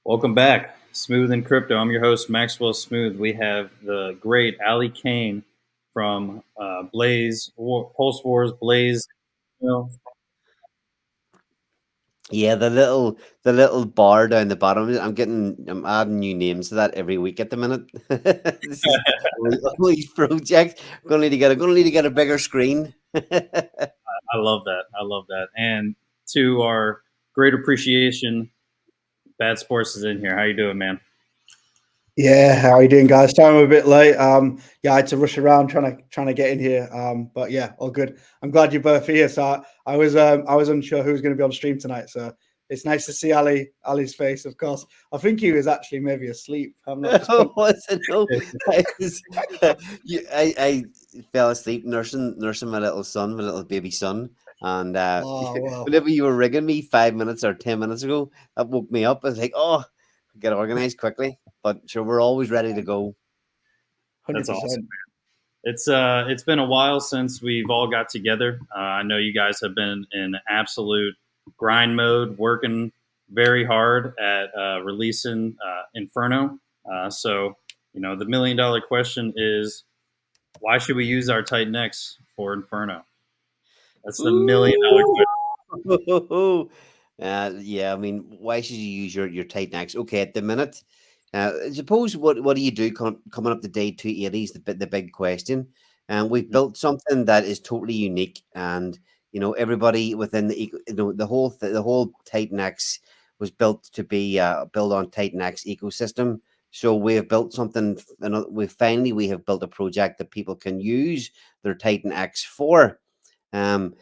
Welcome back, Smooth and Crypto. I'm your host, Maxwell Smooth. We have the great Ali Kane from Pulse Wars, Blaze. You know, Yeah, the little bar down the bottom. I'm adding new names to that every week at the minute. This is all these projects. Gonna need to get a bigger screen. I love that. I love that. And to our great appreciation, Bad Sports is in here. How you doing, man? Yeah, how are you doing, guys? Sorry I'm a bit late. Yeah, I had to rush around trying to get in here. But yeah, all good. I'm glad you're both here. So I was unsure who was going to be on stream tonight. So it's nice to see Ali's face. Of course, I think he was actually maybe asleep. I'm not just Oh, was it? No, I, was, I fell asleep nursing my little son, my little baby son, and Oh well, whenever you were ringing me 5 minutes or 10 minutes ago, that woke me up. I was like, oh, get organized quickly. But sure, we're always ready to go. That's hundred awesome. percent. It's been a while since we've all got together. I know you guys have been in absolute grind mode, working very hard at releasing Inferno. So the $1 million question is, why should we use our Titan X for Inferno? That's the $1 million question. Yeah, I mean, why should you use your Titan X? Okay, at the minute, suppose what do you do coming up to day 280 is the big question. And we've built something that is totally unique, and everybody within the whole Titan X was built to be built on Titan X ecosystem. So we have built something, and we have built a project that people can use their Titan X for. Um,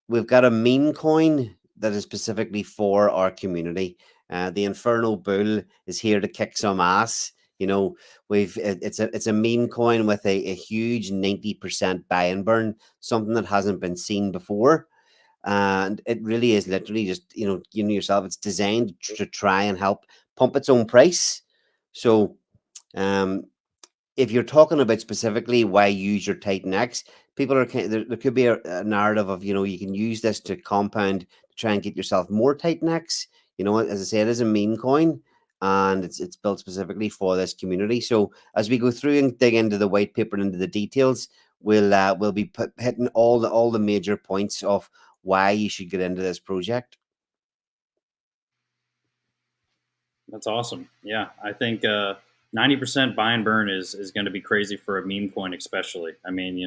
We've got a meme coin that is specifically for our community. The Inferno Bull is here to kick some ass. It's a meme coin with a huge 90% buy and burn, something that hasn't been seen before. And it really is literally just, yourself, it's designed to try and help pump its own price. So um if you're talking about specifically why use your Titan X, people are there could be a narrative of you can use this to compound to try and get yourself more Titan X. As I say, it is a meme coin, and it's built specifically for this community. So as we go through and dig into the white paper and into the details, we'll be hitting all the major points of why you should get into this project. That's awesome. Yeah, I think 90% buy and burn is going to be crazy for a meme coin, especially. I mean,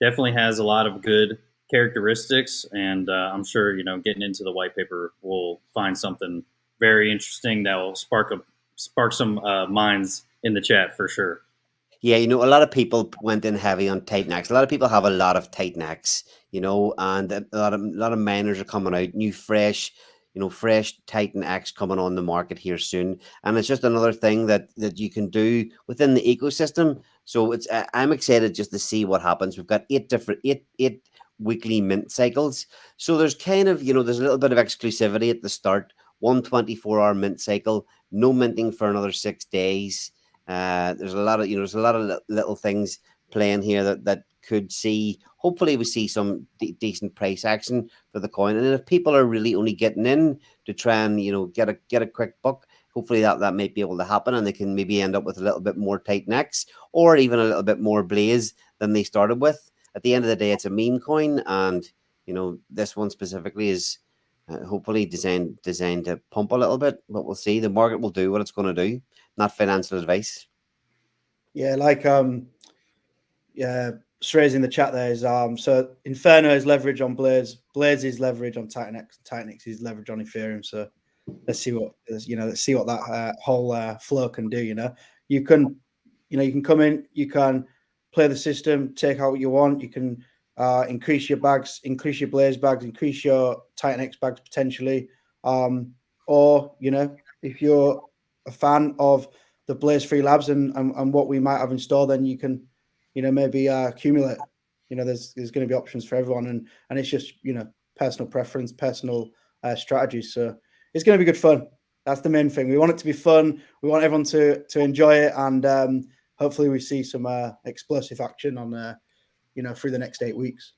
definitely has a lot of good characteristics, and I'm sure getting into the white paper will find something very interesting that will spark some minds in the chat for sure. Yeah, a lot of people went in heavy on Titan X. A lot of people have a lot of Titan X, and a lot of miners are coming out, new fresh Titan X coming on the market here soon. And it's just another thing that you can do within the ecosystem. So I'm excited just to see what happens. We've got eight weekly mint cycles. So there's kind of, there's a little bit of exclusivity at the start. 124-hour mint cycle, no minting for another 6 days. There's a lot of little things playing here that could see. Hopefully, we see some decent price action for the coin. And if people are really only getting in to try and get a quick buck, hopefully that might be able to happen, and they can maybe end up with a little bit more Titan X or even a little bit more Blaze than they started with. At the end of the day, it's a meme coin, and this one specifically is. Hopefully designed to pump a little bit, but we'll see. The market will do what it's going to do. Not financial advice. Yeah, yeah, Shrey's in the chat there is so Inferno is leverage on Blaze, Blaze is leverage on Titan X, Titan X is leverage on Ethereum. So let's see what that whole flow can do. You can you can come in, you can play the system, take out what you want. You can increase your bags, increase your Blaze bags, increase your Titan X bags potentially. Or if you're a fan of the Blaze Free Labs and what we might have in store, then you can maybe accumulate. There's going to be options for everyone, and it's just personal preference, personal strategies. So it's going to be good fun. That's the main thing. We want it to be fun. We want everyone to enjoy it, and hopefully we see some explosive action on through the next 8 weeks.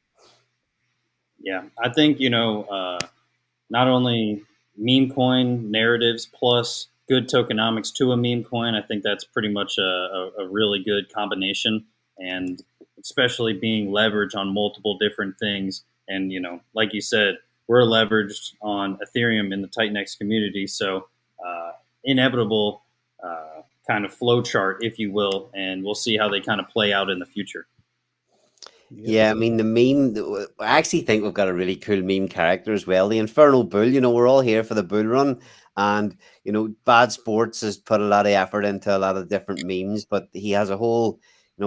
Yeah, I think not only meme coin narratives plus good tokenomics to a meme coin. I think that's pretty much a really good combination, and especially being leveraged on multiple different things. And like you said, we're leveraged on Ethereum in the Titanx community, so inevitable kind of flow chart, if you will, and we'll see how they kind of play out in the future. Yeah, I mean the meme. I actually think we've got a really cool meme character as well. The Infernal Bull. We're all here for the bull run, and Bad Sports has put a lot of effort into a lot of different memes. But he has a whole.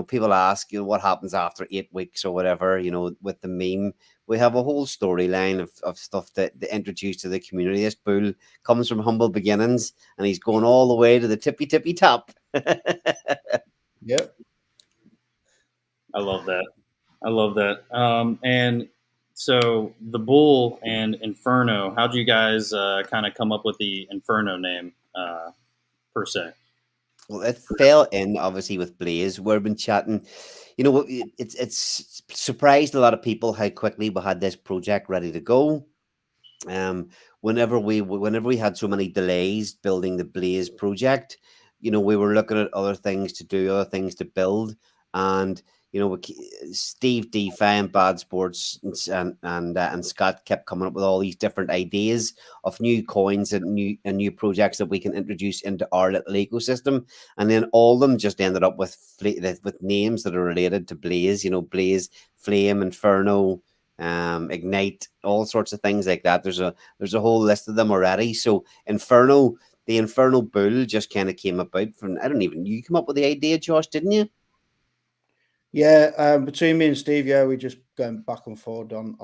People ask, what happens after 8 weeks or whatever. With the meme, we have a whole storyline of stuff that introduce to the community. This bull comes from humble beginnings, and he's going all the way to the tippy top. Yep. I love that. I love that. And so the Bull and Inferno, how'd you guys kind of come up with the Inferno name per se? Well, it fell in obviously with Blaze. We've been chatting. It's surprised a lot of people how quickly we had this project ready to go. Whenever we had so many delays building the Blaze project, we were looking at other things to do, other things to build, and Steve DeFi and Bad Sports and Scott kept coming up with all these different ideas of new coins and new projects that we can introduce into our little ecosystem, and then all of them just ended up with names that are related to Blaze. Blaze, Flame, Inferno, Ignite, all sorts of things like that. There's a whole list of them already. So Inferno, the Infernal Bull, just kind of came about from. You came up with the idea, Josh, didn't you? Yeah, between me and Steve, we just going back and forth on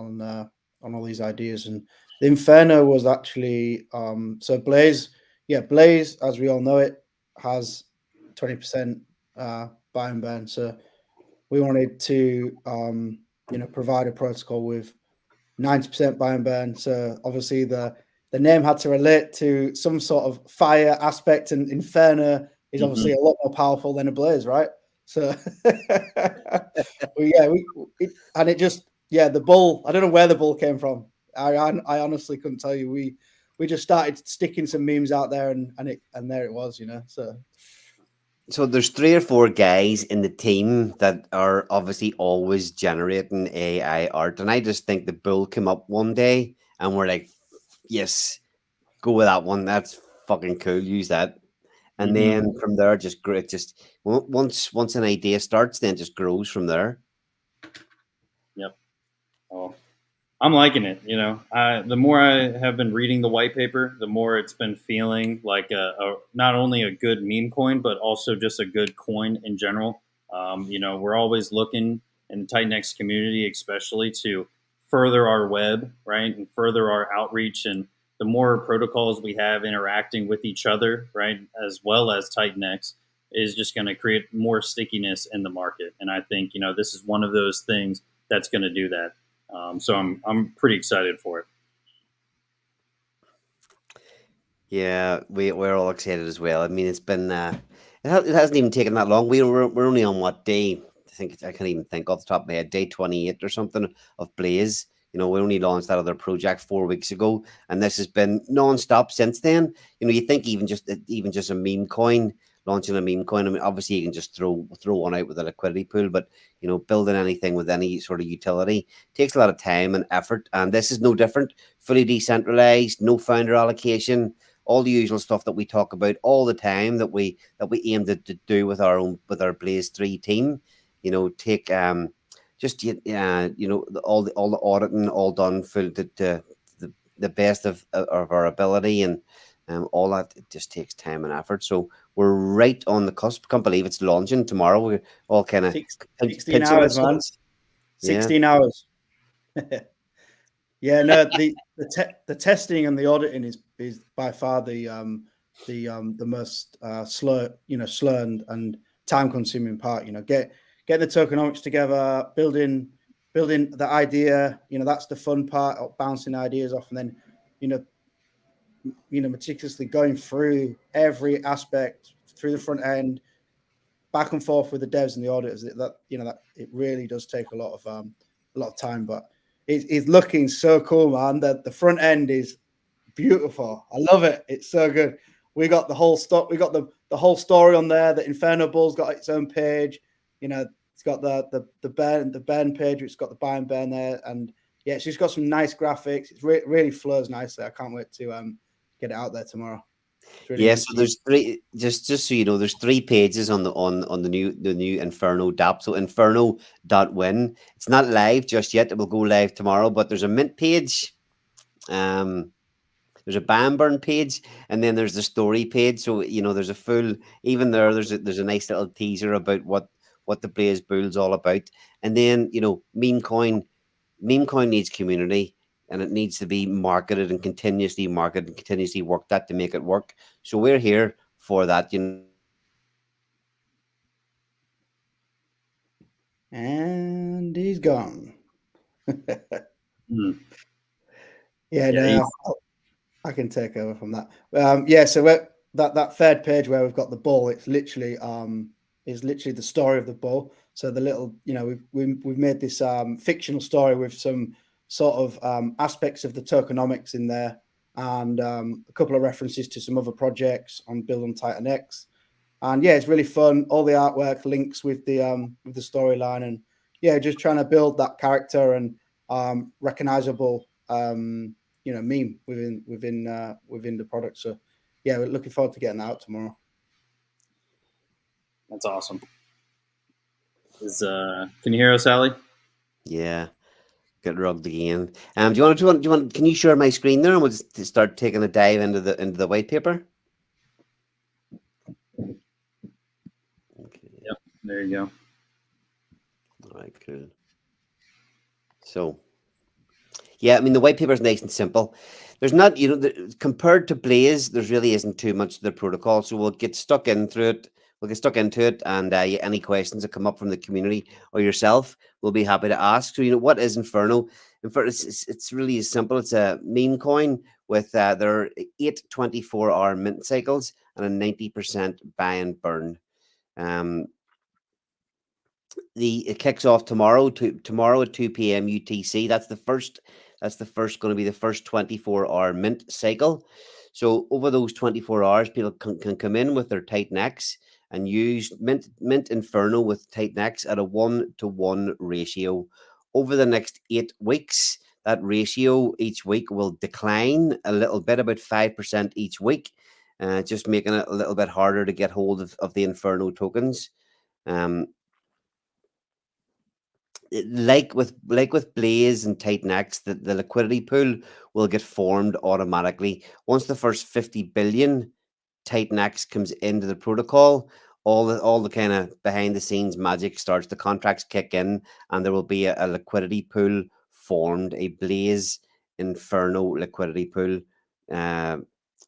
all these ideas, and the Inferno was actually so Blaze. Yeah, Blaze, as we all know it, has 20% buy and burn. So we wanted to provide a protocol with 90% buy and burn. So obviously the name had to relate to some sort of fire aspect, and Inferno is obviously a lot more powerful than a Blaze, right? So the bull. I don't know where the bull came from. I honestly couldn't tell you. We just started sticking some memes out there, and there it was, So there's 3 or 4 guys in the team that are obviously always generating AI art, and I just think the bull came up one day, and we're like, yes, go with that one. That's fucking cool. Use that. And then from there, once an idea starts, then just grows from there. Yep. Oh, I'm liking it. The more I have been reading the white paper, the more it's been feeling like not only a good meme coin, but also just a good coin in general. We're always looking in the Titanx community, especially to further our web, right, and further our outreach. And the more protocols we have interacting with each other, right, as well as Titanx, is just going to create more stickiness in the market. And I think this is one of those things that's going to do that. So I'm pretty excited for it. Yeah, we're all excited as well. I mean, it's been it hasn't even taken that long. We're only on what day? I can't even think off the top of my head. Day 28 or something of Blaze. We only launched that other project 4 weeks ago, and this has been non-stop since then. You think even just a meme coin, launching a meme coin. I mean, obviously you can just throw one out with a liquidity pool, but building anything with any sort of utility takes a lot of time and effort. And this is no different. Fully decentralized, no founder allocation, all the usual stuff that we talk about all the time that we aim to do with our Blaze 3 team. Take all the auditing all done full to the best of our ability, and all that. It just takes time and effort. So we're right on the cusp. Can't believe it's launching tomorrow. We're all kind of 16 hours, man. 16 hours. Yeah, no, the testing and the auditing is by far the most slow and time consuming part. Get the tokenomics together, building the idea. That's the fun part of bouncing ideas off, and then meticulously going through every aspect through the front end, back and forth with the devs and the auditors. That it really does take a lot of time, but it's looking so cool, man. That the front end is beautiful. I love it. It's so good. we got the whole stock. We got the whole story on there. The Inferno Bull's got its own page. You know, it's got the burn page. It's got the buy and burn there, and yeah, it's just got some nice graphics. It's really flows nicely. I can't wait to get it out there tomorrow. Really Yeah, nice so there's three. Just so you know, there's 3 pages on the new Inferno DApp. So Inferno.win. It's not live just yet. It will go live tomorrow. But there's a mint page. There's a ban burn page, and then there's the story page. So you know, there's a full. Even there, there's a nice little teaser about what the Blaze Bull's all about. And then you know, meme coin needs community, and it needs to be marketed and continuously marketed and continuously worked at to make it work. So we're here for that. You know, and he's gone. Hmm. Yeah, Yeah, no, I can take over from that. Yeah, so that third page where we've got the bull, it's literally the story of the bull. So the little, you know, we've made this fictional story with some sort of aspects of the tokenomics in there, and a couple of references to some other projects on Build on Titan X. And yeah, it's really fun. All the artwork links with the storyline, and yeah, just trying to build that character and recognizable meme within the product. So yeah, we're looking forward to getting that out tomorrow. that's awesome. Can you hear us, Ali? yeah, get rugged again. Do you want? Can you share my screen there, and we'll just start taking a dive into the white paper? Okay. Yep. There you go. All right, cool. So, yeah, I mean, the white paper is nice and simple. There's not, you know, compared to Blaze, there's really isn't too much to the protocol. So we'll get stuck into it. And any questions that come up from the community or yourself, we'll be happy to ask. So, you know, what is Inferno? Inferno, it's really simple. It's a meme coin with there are 8 24-hour mint cycles and a 90% buy and burn. It kicks off tomorrow at 2 p.m. UTC. That's the first going to be the first 24-hour mint cycle. So over those 24 hours, people can come in with their Titan X and use mint Inferno with Titan X at a 1-to-1 ratio. Over the next 8 weeks, that ratio each week will decline a little bit, about 5% each week, just making it a little bit harder to get hold of the Inferno tokens. Like with Blaze and Titan X, the liquidity pool will get formed automatically once the first 50 billion Titan X comes into the protocol. All the kind of behind the scenes magic starts. The contracts kick in, and there will be a liquidity pool formed, a Blaze Inferno liquidity pool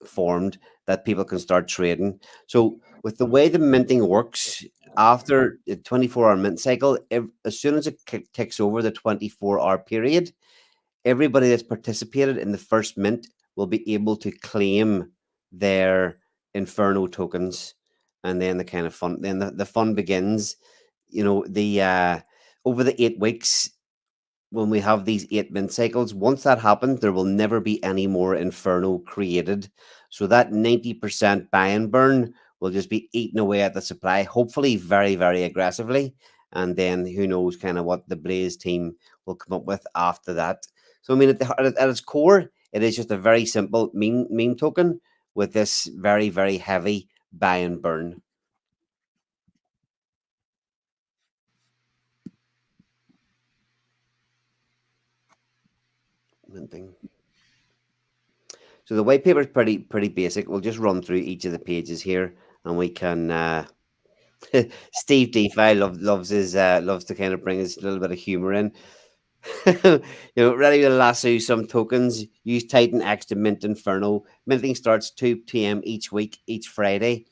formed that people can start trading. So with the way the minting works, after the 24-hour mint cycle, as soon as it ticks over the 24-hour period, everybody that's participated in the first mint will be able to claim their Inferno tokens, and then the kind of fun, then the fun begins. You know, the over the 8 weeks, when we have these 8 mint cycles, once that happens, there will never be any more Inferno created. So that 90% buy and burn will just be eaten away at the supply, hopefully very, very aggressively. And then who knows kind of what the Blaze team will come up with after that. So, I mean, at its core, it is just a very simple meme token with this very, very heavy buy and burn. Minting. So the white paper is pretty basic. We'll just run through each of the pages here, and we can. Steve DeFi loves to kind of bring us a little bit of humor in. You know, ready to lasso some tokens. Use Titan X to mint Inferno. Minting starts 2 p.m. each week, each Friday.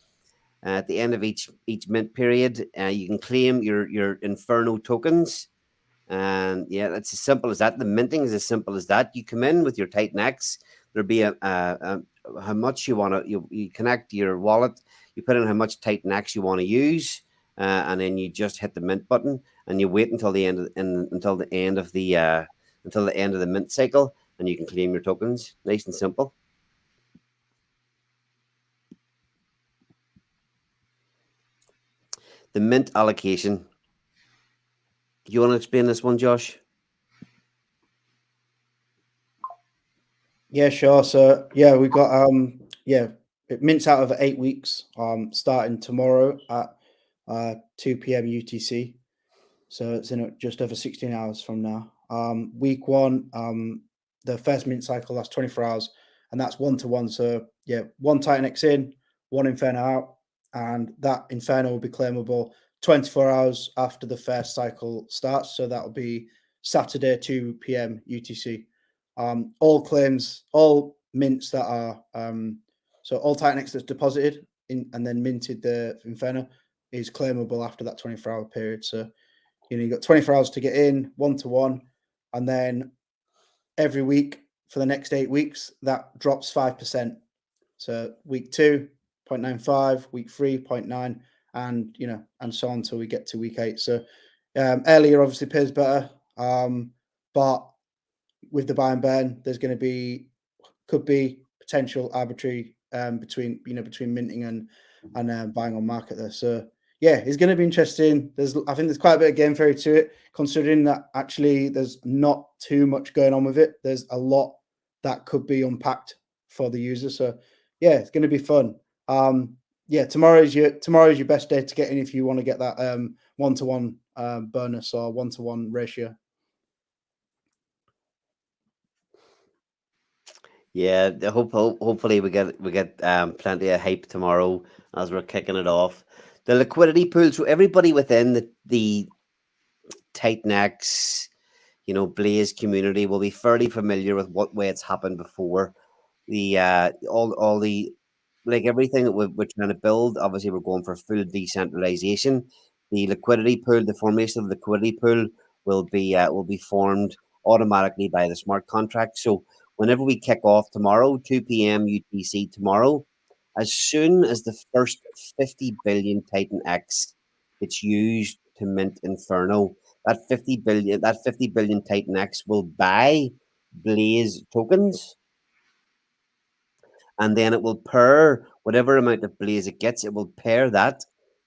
At the end of each mint period, you can claim your Inferno tokens. And yeah, it's as simple as that. The minting is as simple as that. You come in with your Titan X. There'll be a how much you want to. You connect your wallet. You put in how much Titan X you want to use, and then you just hit the mint button, and you wait until the end of the mint cycle, and you can claim your tokens. Nice and simple. the mint allocation. Do you want to explain this one, Josh? Yeah, sure. So yeah, we got it mints out over 8 weeks, starting tomorrow at 2 p.m. UTC. So it's in just over 16 hours from now. Week one, the first mint cycle lasts 24 hours, and that's 1-to-1. So yeah, one Titan X in, one Inferno out, and that Inferno will be claimable 24 hours after the first cycle starts. So that will be Saturday 2 p.m. UTC. All claims, all mints that are so all Titan X that's deposited in and then minted the Inferno is claimable after that 24-hour period. So you've got 24 hours to get in, 1-to-1, and then every week for the next 8 weeks, that drops 5%. So week 2, 0.95, week 3, 0.9, and and so on until we get to week 8. So earlier obviously pays better, but with the buy and burn, there's going to could be potential arbitrary between minting and buying on market there. So yeah, it's going to be interesting. I think there's quite a bit of game theory to it, considering that actually there's not too much going on with it. There's a lot that could be unpacked for the user. So yeah, it's going to be fun. Tomorrow is your best day to get in if you want to get that 1-to-1 bonus or 1-to-1 ratio. Yeah, hopefully we get plenty of hype tomorrow as we're kicking it off. The liquidity pool, so everybody within the Titan X, Blaze community will be fairly familiar with what way it's happened before. The all the like everything that we're trying to build. Obviously, we're going for full decentralization. The liquidity pool, the formation of the liquidity pool will be formed automatically by the smart contract. So whenever we kick off tomorrow, 2 p.m. UTC tomorrow, as soon as the first 50 billion Titan X gets used to mint Inferno, that 50 billion Titan X will buy Blaze tokens, and then it will pair whatever amount of Blaze it gets, it will pair that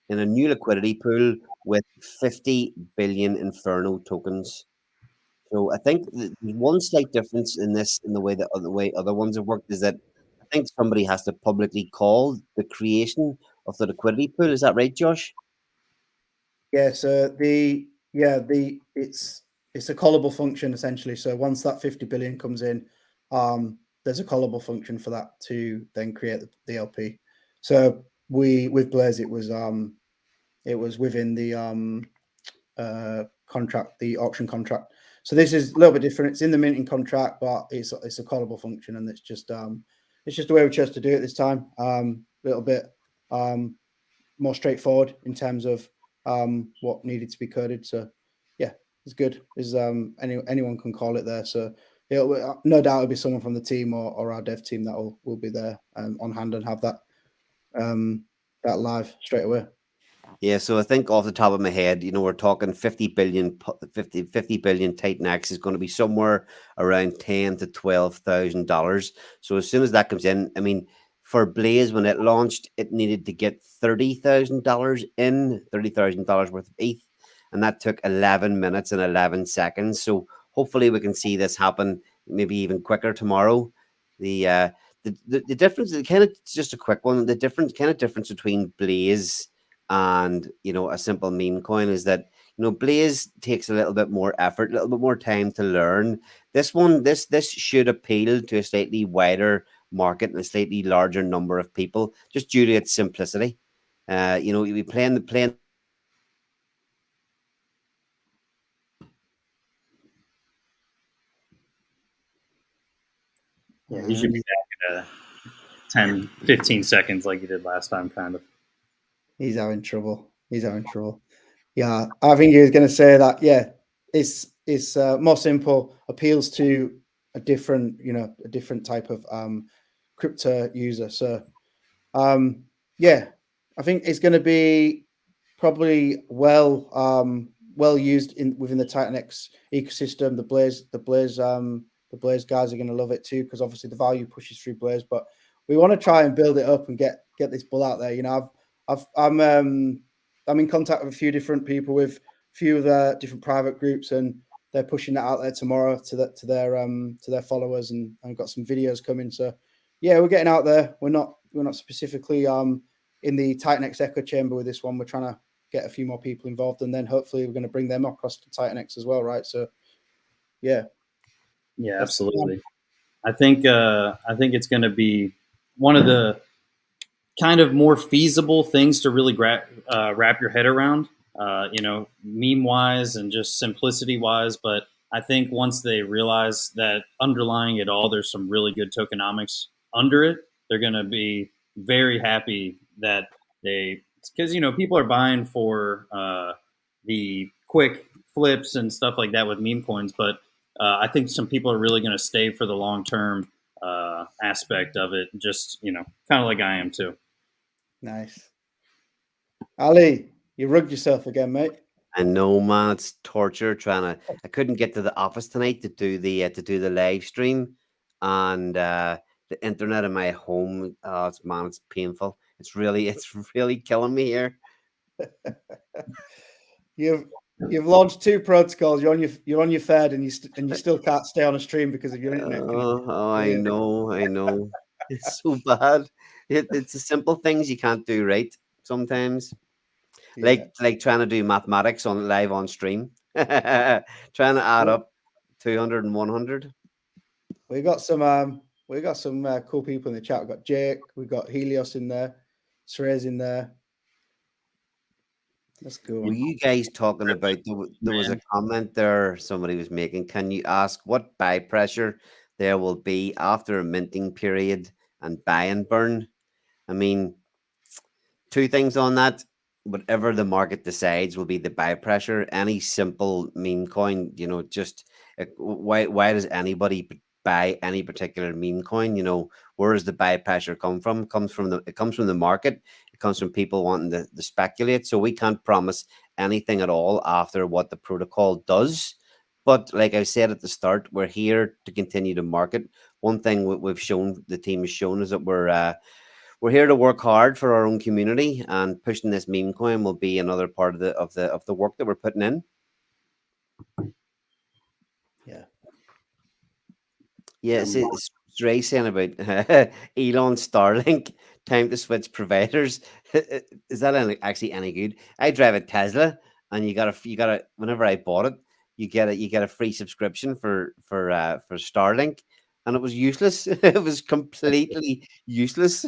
in a new liquidity pool with 50 billion Inferno tokens. So I think the one slight difference in this, in the way that the way other ones have worked, is that I think somebody has to publicly call the creation of the liquidity pool. Is that right, Josh? Yeah. So it's a callable function essentially. So once that 50 billion comes in, there's a callable function for that to then create the LP. So with Blaze it was within the contract, the auction contract. So this is a little bit different. It's in the minting contract, but it's a callable function, and it's just the way we chose to do it this time. A little bit more straightforward in terms of what needed to be coded. So yeah, it's good. Is anyone can call it there. So no doubt it'll be someone from the team or our dev team that will be there on hand and have that live straight away. Yeah, so I think off the top of my head, we're talking 50 billion Titan X is going to be somewhere around $10,000 to $12,000. So as soon as that comes in, I mean, for Blaze, when it launched, it needed to get $30,000 in, $30,000 worth of ETH, and that took 11 minutes and 11 seconds. So hopefully we can see this happen maybe even quicker tomorrow. The difference, kind of just a quick one, the difference between Blaze and a simple meme coin is that Blaze takes a little bit more effort, a little bit more time to learn. This should appeal to a slightly wider market and a slightly larger number of people, just due to its simplicity. You'll be playing. Yeah, he should be back in 10, 15 seconds like he did last time, kind of. He's having trouble. Yeah, I think he was going to say that. Yeah, it's more simple, appeals to a different type of crypto user. So yeah, I think it's going to be probably well used within the Titan X ecosystem. The Blaze guys are going to love it too, because obviously the value pushes through Blaze. But we want to try and build it up and get this bull out there. I'm in contact with a few different people with a few of the different private groups, and they're pushing that out there tomorrow to their followers, and got some videos coming. So yeah, we're getting out there. We're not specifically in the Titan X echo chamber with this one. We're trying to get a few more people involved, and then hopefully we're going to bring them across to Titan X as well, right? So yeah, absolutely. I think it's going to be one of the kind of more feasible things to really wrap your head around, meme wise and just simplicity wise. But I think once they realize that underlying it all, there's some really good tokenomics under it, they're going to be very happy that because people are buying for the quick flips and stuff like that with meme coins, but I think some people are really going to stay for the long term aspect of it. Just kind of like I am too. Nice. Ali, you rugged yourself again, mate. I know, man. It's torture I couldn't get to the office tonight to do the live stream, and the internet in my home. Oh, it's painful. It's really killing me here. You've launched 2 protocols. You're on your third, and you still can't stay on a stream because of your internet. I know. It's so bad. It's the simple things you can't do right sometimes. Yeah. Like trying to do mathematics live on stream, trying to add up 200 and 100. We got some cool people in the chat. We've got Jake, we've got Helios in there, Srez in there. That's cool. Were you guys talking about there was a comment there somebody was making? Can you ask what buy pressure there will be after a minting period and buy and burn? I mean, 2 things on that. Whatever the market decides will be the buy pressure. Any simple meme coin, just why does anybody buy any particular meme coin? Where does the buy pressure come from? It comes from the market. It comes from people wanting to speculate. So we can't promise anything at all after what the protocol does. But like I said at the start, we're here to continue to market. One thing the team has shown is that we're here to work hard for our own community, and pushing this meme coin will be another part of the work that we're putting in. Yeah. Yeah, it's Ray saying about Elon Starlink, time to switch providers. Is that actually any good? I drive a Tesla, and you got a whenever I bought it, you get a free subscription for Starlink, and it was useless. It was completely useless.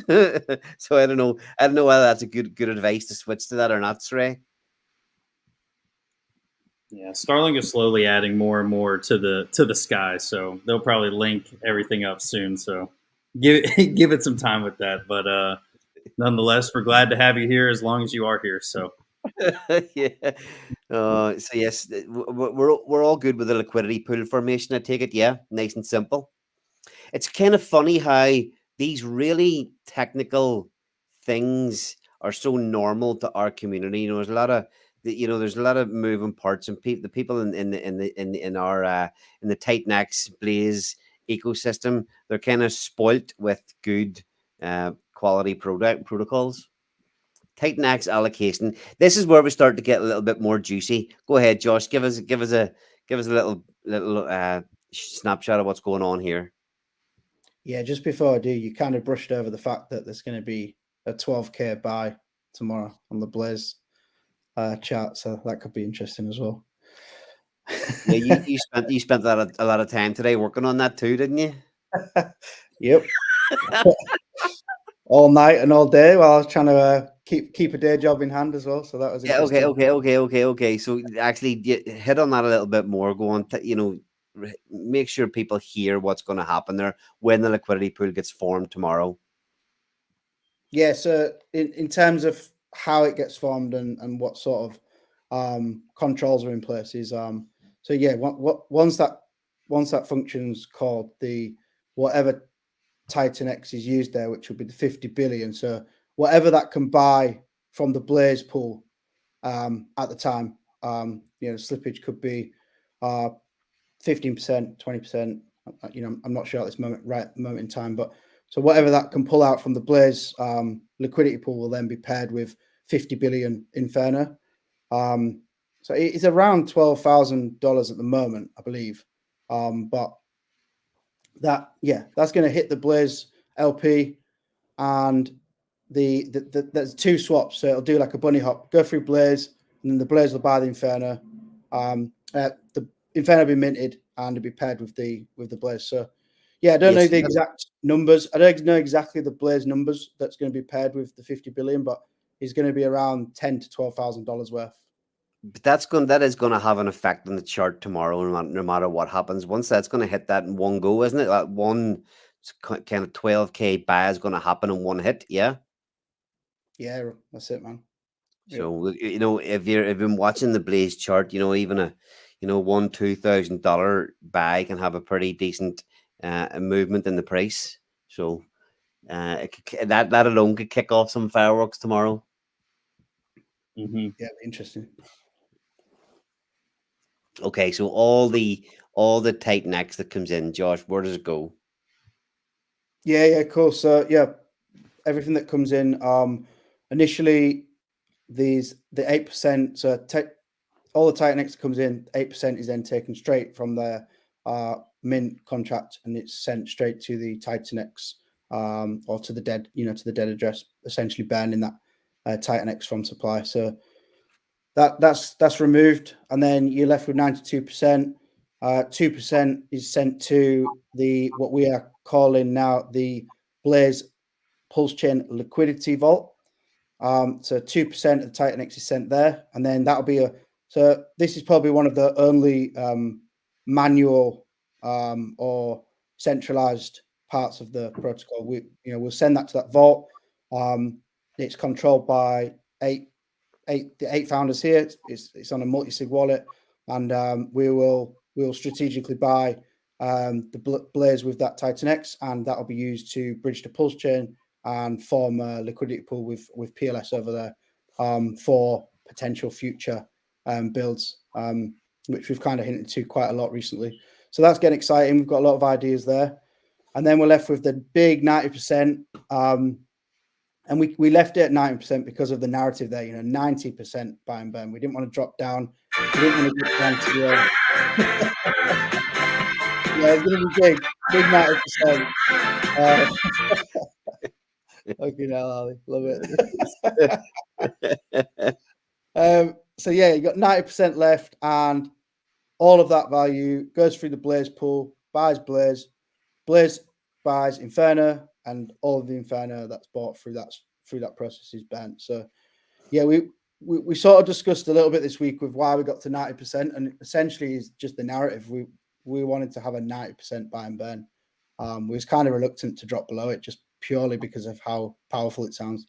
So I don't know whether that's a good advice to switch to that or not, Ray. Yeah, Starlink is slowly adding more and more to the sky, so they'll probably link everything up soon. So give it some time with that. But nonetheless, we're glad to have you here as long as you are here. So yeah. So yes, we're all good with the liquidity pool formation. I take it, yeah, nice and simple. It's kind of funny how these really technical things are so normal to our community. There's a lot of there's a lot of moving parts, and the people in our in the Titan X Blaze ecosystem, they're kind of spoilt with good quality protocols. Titan X allocation. This is where we start to get a little bit more juicy. Go ahead, Josh. Give us a little snapshot of what's going on here. Yeah, just before I do, you kind of brushed over the fact that there's going to be a 12K buy tomorrow on the Blaze chart, so that could be interesting as well. Yeah, you spent a lot of time today working on that too, didn't you? Yep. All night and all day while I was trying to keep a day job in hand as well. So that was interesting. Okay. So actually, hit on that a little bit more. Go on, make sure people hear what's going to happen there when the liquidity pool gets formed tomorrow. Yeah. So in terms of how it gets formed and what sort of controls are in place is so yeah. Once that function's called, the whatever Titan X is used there, which will be the 50 billion. So whatever that can buy from the Blaze pool at the time, slippage could be 15%, 20%. I'm not sure at this moment in time, but so whatever that can pull out from the Blaze liquidity pool will then be paired with 50 billion Inferno. So it's around $12,000 at the moment, I believe. But that's going to hit the Blaze LP, and there's two swaps. So it'll do like a bunny hop, go through Blaze, and then the Blaze will buy the Inferno. The Inferno will be minted and it'll be paired with the Blaze. So yeah, I don't know the exact numbers. I don't know exactly the Blaze numbers that's going to be paired with the 50 billion, but it's going to be around $10,000 to $12,000 worth. But that is going to have an effect on the chart tomorrow, no matter what happens. Once that's going to hit that in one go, isn't it? That one kind of 12K buy is going to happen in one hit. Yeah. Yeah, that's it, man. So if you've been watching the Blaze chart, even a $1,000-$2,000 buy can have a pretty decent movement in the price. So that alone could kick off some fireworks tomorrow. Mm-hmm. Yeah, interesting. Okay, so all the Titan X that comes in, Josh, where does it go? Yeah, cool. So yeah, everything that comes in, initially the 8%. So all the Titan X that comes in, 8% is then taken straight from their mint contract, and it's sent straight to the Titan X, or to the dead, to the dead address, essentially banning that Titan X from supply. So that's removed, and then you're left with 92%. 2% is sent to what we are calling now the Blaze Pulse Chain Liquidity Vault. So 2% of the Titan X is sent there, and then that'll be so this is probably one of the only manual or centralized parts of the protocol. We'll send that to that vault. It's controlled by the eight founders here. It's on a multi-sig wallet, and we will strategically buy the Blaze with that Titan X, and that'll be used to bridge the Pulse chain and form a liquidity pool with PLS over there for potential future builds, which we've kind of hinted to quite a lot recently. So that's getting exciting. We've got a lot of ideas there, and then we're left with the big 90%. And we left it at 90% because of the narrative there, 90% buy and burn. We didn't want to drop down. We didn't want to get down to yeah, it's going to be big 90%. Okay, now, Ali, love it. So yeah, you got 90% left, and all of that value goes through the Blaze pool, buys Blaze buys Inferno, and all of the Inferno that's bought through that process is burnt. So yeah, we sort of discussed a little bit this week with why we got to 90%, and essentially is just the narrative. We wanted to have a 90% buy and burn. We was kind of reluctant to drop below it just purely because of how powerful it sounds.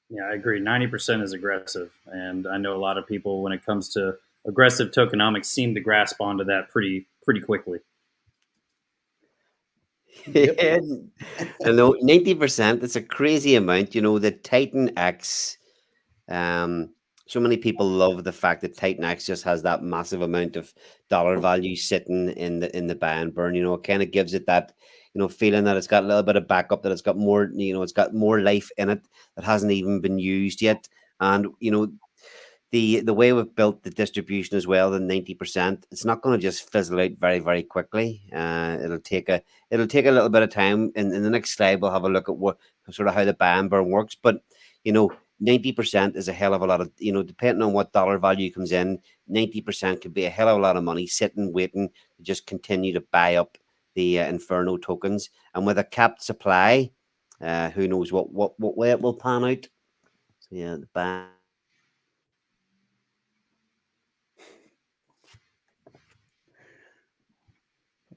Yeah, I agree. 90% is aggressive, and I know a lot of people, when it comes to aggressive tokenomics, seem to grasp onto that pretty quickly. Yep. I know 90%. It's a crazy amount. The Titan X. So many people love the fact that Titan X just has that massive amount of dollar value sitting in the buy and burn. It kind of gives it that feeling that it's got a little bit of backup, that it's got more it's got more life in it that hasn't even been used yet. And the way we've built the distribution as well, the 90%, it's not going to just fizzle out very, very quickly. It'll take a little bit of time. In the next slide, we'll have a look at what sort of how the buy and burn works. But 90% is a hell of a lot of, depending on what dollar value comes in, 90% could be a hell of a lot of money sitting, waiting to just continue to buy up the Inferno tokens. And with a capped supply, who knows what way it will pan out. So yeah, the buy.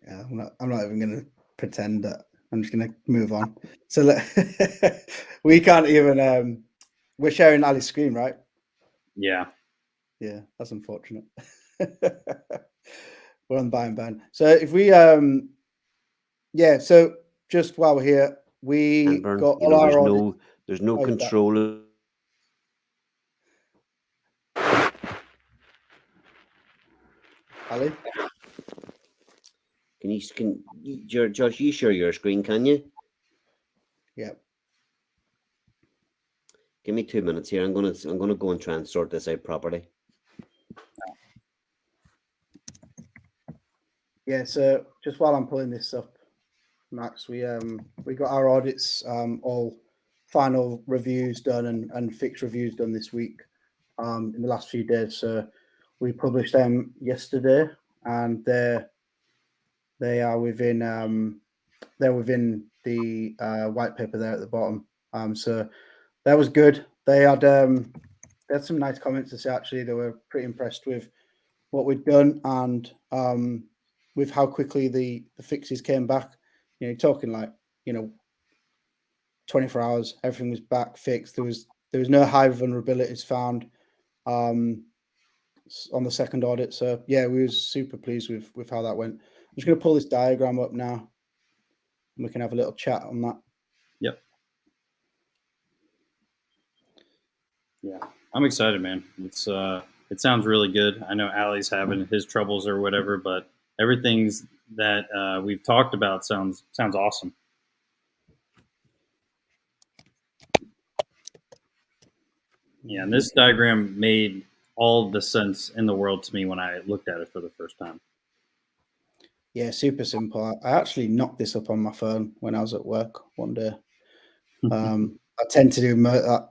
Yeah, I'm not even going to pretend that. I'm just going to move on. So we can't even. We're sharing Ali's screen, right? Yeah. Yeah, that's unfortunate. We're on buy and burn. So if we, yeah. So just while we're here, we got all our. There's no control. Ali, Josh, you share your screen, can you? Yeah. Give me 2 minutes here. I'm gonna go and try and sort this out properly. Yeah, so just while I'm pulling this up, Max, we got our audits all final reviews done and fixed reviews done this week in the last few days. So we published them yesterday, and they are within they're within the white paper there at the bottom. So that was good. They had some nice comments to say. Actually, they were pretty impressed with what we'd done and with how quickly the fixes came back. You know, talking like 24 hours, everything was back fixed. There was no high vulnerabilities found on the second audit. So yeah, we was super pleased with how that went. I'm just going to pull this diagram up now, and we can have a little chat on that. Yep. Yeah, I'm excited, man. It sounds really good. I know Ali's having his troubles or whatever, but everything's that we've talked about sounds awesome. Yeah, and this diagram made all the sense in the world to me when I looked at it for the first time. Yeah, super simple. I actually knocked this up on my phone when I was at work one day. I tend to do.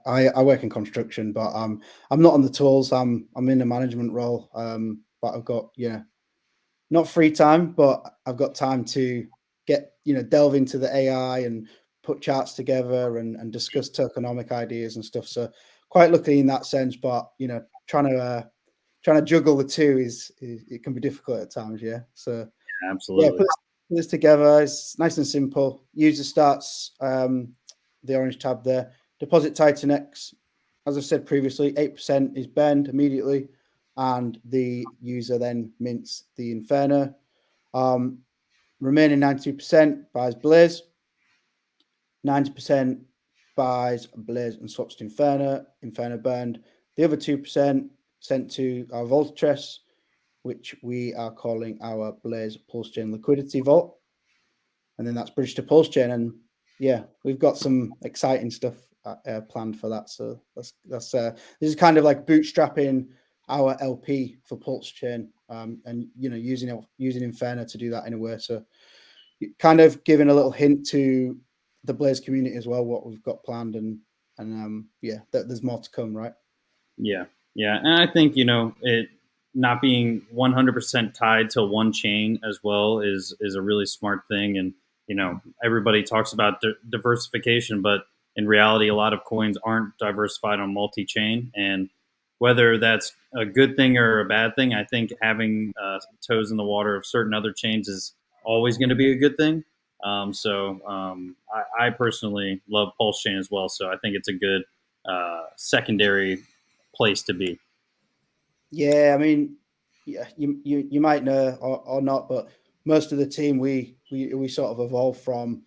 I work in construction, but I'm not on the tools. I'm in a management role. But I've got not free time, but I've got time to get delve into the AI and put charts together and discuss tokenomic ideas and stuff. So quite lucky in that sense. But trying to juggle the two is it can be difficult at times. Yeah. So Absolutely. put this together. It's nice and simple. User starts the orange tab there. Deposit Titan X. As I said previously, 8% is burned immediately, and the user then mints the Inferno. Remaining 92% buys Blaze. 90% buys Blaze and swaps to Inferno. Inferno burned. The other 2% sent to our Voltress, which we are calling our Blaze Pulse Chain Liquidity Vault. And then that's bridged to Pulse Chain. And yeah, we've got some exciting stuff planned for that. So that's this is kind of like bootstrapping our LP for Pulse Chain, and using Inferno to do that in a way. So kind of giving a little hint to the Blaze community as well, what we've got planned, and there's more to come, right? Yeah, and I think it not being 100% tied to one chain as well is a really smart thing. And everybody talks about diversification, but in reality, a lot of coins aren't diversified on multi-chain. And whether that's a good thing or a bad thing, I think having toes in the water of certain other chains is always going to be a good thing. I personally love Pulse Chain as well, so I think it's a good secondary place to be. Yeah, I mean, yeah, you might know or not, but most of the team we sort of evolved from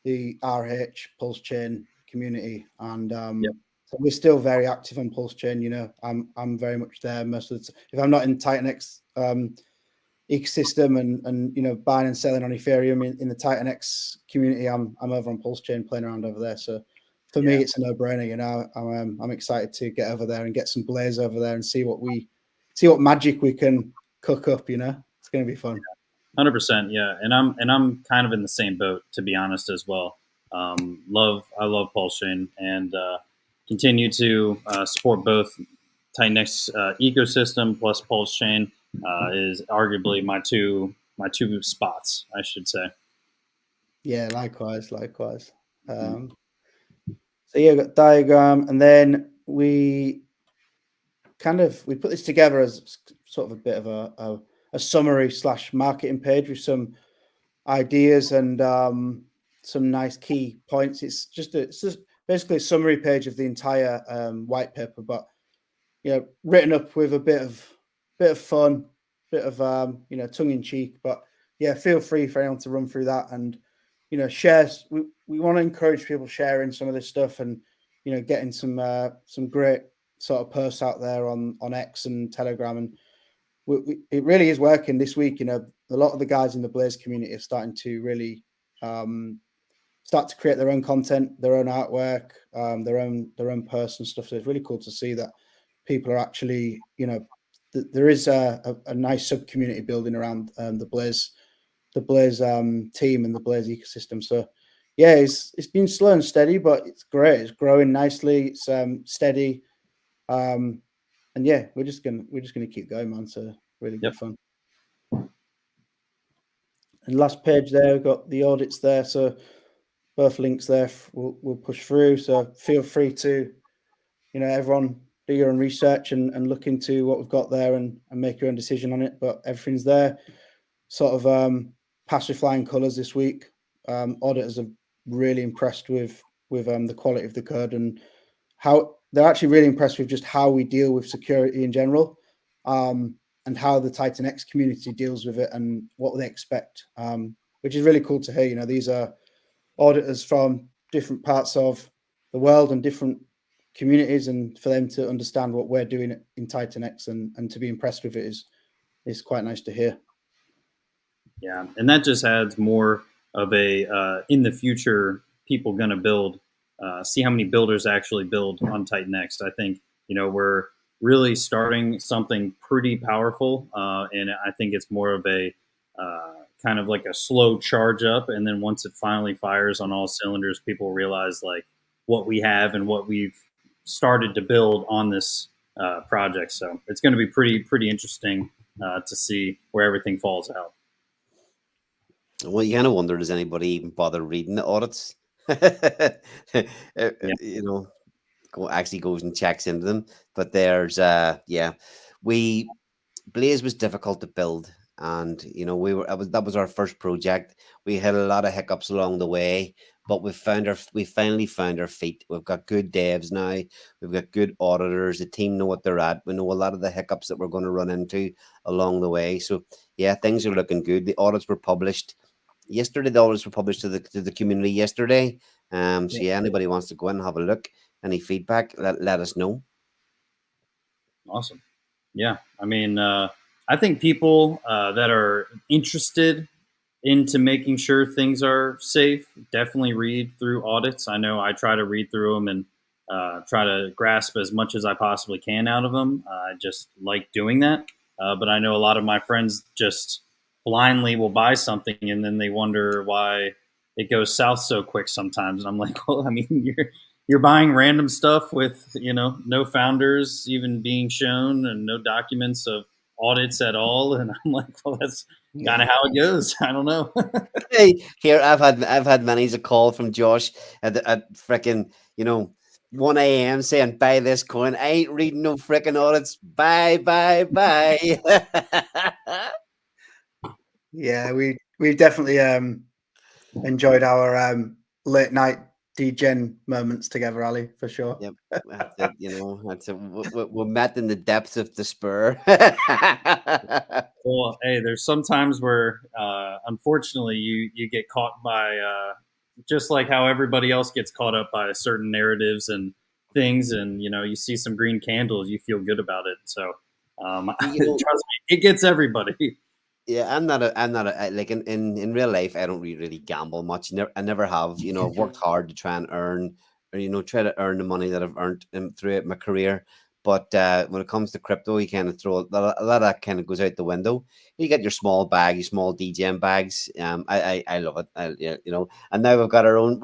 the RH Pulse Chain community, and Yep. so we're still very active on Pulse Chain. I'm very much there most of the time. If I'm not in TitanX ecosystem and buying and selling on Ethereum in the TitanX community, I'm over on Pulse Chain playing around over there. So for me, it's a no-brainer. I'm excited to get over there and get some Blaze over there and see what magic we can cook up. It's going to be fun. 100%, yeah, and I'm kind of in the same boat, to be honest, as well. I love Pulse Chain and continue to support both TitanX ecosystem plus Pulse Chain is arguably my two spots, I should say. Yeah, likewise. So yeah, got diagram, and then we put this together as sort of a bit of a summary / marketing page with some ideas and some nice key points. It's just basically a summary page of the entire white paper, but written up with a bit of fun, bit of tongue in cheek. But yeah, feel free for anyone to run through that and share. We want to encourage people sharing some of this stuff and getting some great sort of posts out there on X and Telegram, and it really is working this week. A lot of the guys in the Blaze community are starting to really start to create their own content, their own artwork, their own personal stuff. So it's really cool to see that people are actually, there is a nice sub community building around the Blaze team and the Blaze ecosystem. So yeah, it's been slow and steady, but it's great. It's growing nicely. It's steady, and yeah, we're just gonna keep going, man. So really good fun. And last page there, we've got the audits there. So both links there we'll push through. So feel free to, everyone do your own research and look into what we've got there and make your own decision on it. But everything's there. Sort of pass with flying colours this week. Auditors are really impressed with the quality of the code and how they're actually really impressed with just how we deal with security in general, and how the Titan X community deals with it and what they expect, which is really cool to hear. These are auditors from different parts of the world and different communities, and for them to understand what we're doing in Titan X and to be impressed with it is quite nice to hear. Yeah, and that just adds more of a in the future people going to build. See how many builders actually build on Titan X. I think we're really starting something pretty powerful, and I think it's more of a kind of like a slow charge up, and then once it finally fires on all cylinders, people realize like what we have and what we've started to build on this project. So it's going to be pretty interesting to see where everything falls out. Well, you kind of wonder, does anybody even bother reading the audits? Yeah. Actually goes and checks into them. But there's, Blaze was difficult to build, and that was our first project. We had a lot of hiccups along the way, but we finally found our feet. We've got good devs now. We've got good auditors. The team know what they're at. We know a lot of the hiccups that we're going to run into along the way. So yeah, things are looking good. The audits were published yesterday. The audits were published to the community yesterday. So yeah, anybody wants to go in and have a look, any feedback, let us know. Awesome. Yeah, I mean, I think people that are interested into making sure things are safe definitely read through audits. I know I try to read through them and try to grasp as much as I possibly can out of them. I just like doing that. But I know a lot of my friends just blindly will buy something and then they wonder why it goes south so quick sometimes. And I'm like, well, I mean, you're buying random stuff with no founders even being shown and no documents of audits at all. And I'm like, well, that's kind of how it goes. I don't know. Hey, here I've had many's a call from Josh at freaking 1 a.m. saying buy this coin. I ain't reading no freaking audits. Bye. Yeah, we definitely enjoyed our late night degen moments together, Ali, for sure. Yep, we're met in the depths of despair. Well, hey, there's some times where, unfortunately, you get caught by just like how everybody else gets caught up by certain narratives and things, and you see some green candles, you feel good about it. So, trust me, it gets everybody. Yeah, I'm not like in real life. I don't really gamble much. I never have. I've worked hard to try and earn, or try to earn the money that I've earned throughout my career. But when it comes to crypto, you kind of throw a lot of that kind of goes out the window. You get your small bag, your small DGM bags. I love it. And now we've got our own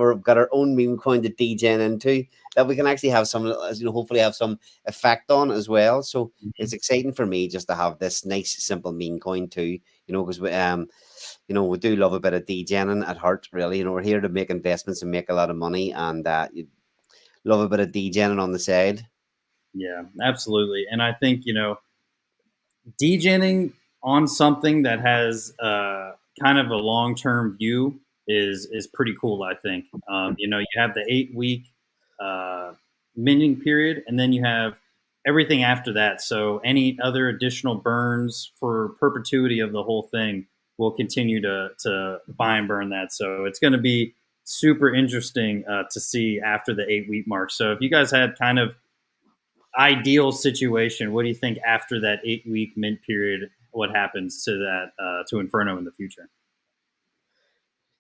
meme coin to DGen into that we can actually have some, hopefully have some effect on as well. So it's exciting for me just to have this nice, simple meme coin too. Because we do love a bit of DGenning at heart, really. We're here to make investments and make a lot of money, and you love a bit of DGenning on the side. Yeah, absolutely. And I think, degenning on something that has kind of a long term view is pretty cool. I think you have the 8 week minting period, and then you have everything after that. So any other additional burns for perpetuity of the whole thing will continue to buy and burn that. So it's going to be super interesting to see after the 8 week mark. So if you guys had kind of ideal situation, what do you think after that 8 week mint period? What happens to that to Inferno in the future?